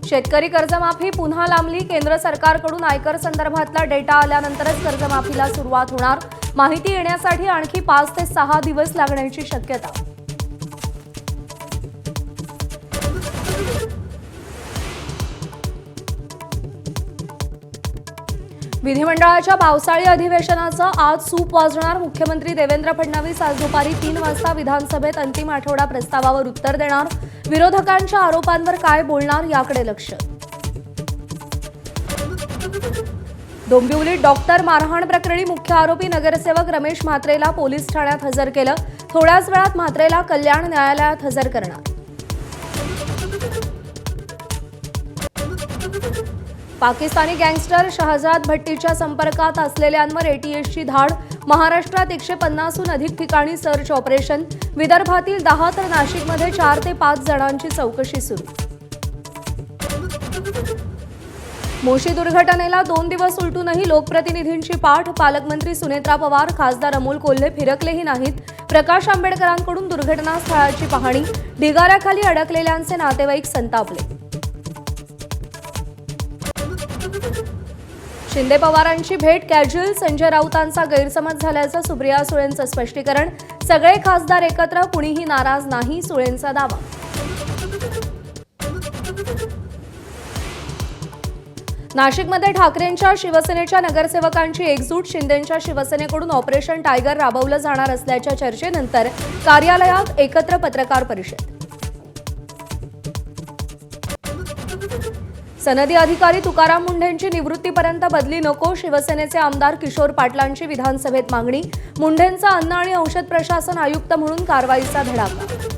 शेतकरी कर्जमाफी पुन्हा लांबली। केंद्र सरकारकडून आयकर संदर्भातला डेटा आल्यानंतरच कर्जमाफीला सुरुवात होणार। माहिती येण्यासाठी आणखी 5 ते 6 दिवस लागण्याची शक्यता। विधिमंडळाच्या पावसाळी अधिवेशनाचं आज सूप वाजणार। मुख्यमंत्री देवेंद्र फडणवीस आज दुपारी 3 वाजता विधानसभेत अंतिम आठवडा प्रस्तावावर उत्तर देणार। विरोधकांच्या आरोपांवर काय बोलणार याकडे लक्ष। डोंबिवलीत डॉक्टर मारहाण प्रकरणी मुख्य आरोपी नगरसेवक रमेश म्हात्रेला पोलीस ठाण्यात हजर केलं। थोड्याच वेळात म्हात्रेला कल्याण न्यायालयात हजर करणार। पाकिस्तानी गँगस्टर शहजाद भट्टीच्या संपर्कात असलेल्यांवर एटीएसची धाड। महाराष्ट्रात 150हून अधिक ठिकाणी सर्च ऑपरेशन। विदर्भातील 10 तर नाशिकमध्ये 4 ते 5 जणांची चौकशी सुरू। मोशी दुर्घटनेला 2 दिवस उलटूनही लोकप्रतिनिधींची पाठ। पालकमंत्री सुनेत्रा पवार, खासदार अमोल कोल्हे फिरकलेही नाहीत। प्रकाश आंबेडकरांकडून दुर्घटनास्थळाची पाहणी। ढिगाऱ्याखाली अडकलेल्यांचे नातेवाईक संतापले। शिंदे पवारांची भेट कॅज्युअल। संजय राऊतांचा गैरसमज झाल्याचं सुप्रिया सुळेंचं स्पष्टीकरण। सगळे खासदार एकत्र, कुणीही नाराज नाही, सुळेंचा दावा। नाशिकमध्ये ठाकरेंच्या शिवसेनेच्या नगरसेवकांची एकजूट। शिंदेंच्या शिवसेनेकडून ऑपरेशन टायगर राबवलं जाणार असल्याच्या चर्चेनंतर कार्यालयात एकत्र पत्रकार परिषद। सनदी अधिकारी तुकाराम मुंढेंची निवृत्तीपर्यंत बदली नको। शिवसेनेचे आमदार किशोर पाटलांची विधानसभेत मागणी। मुंढेंचा अन्न आणि औषध प्रशासन आयुक्त म्हणून कारवाईचा धडाका।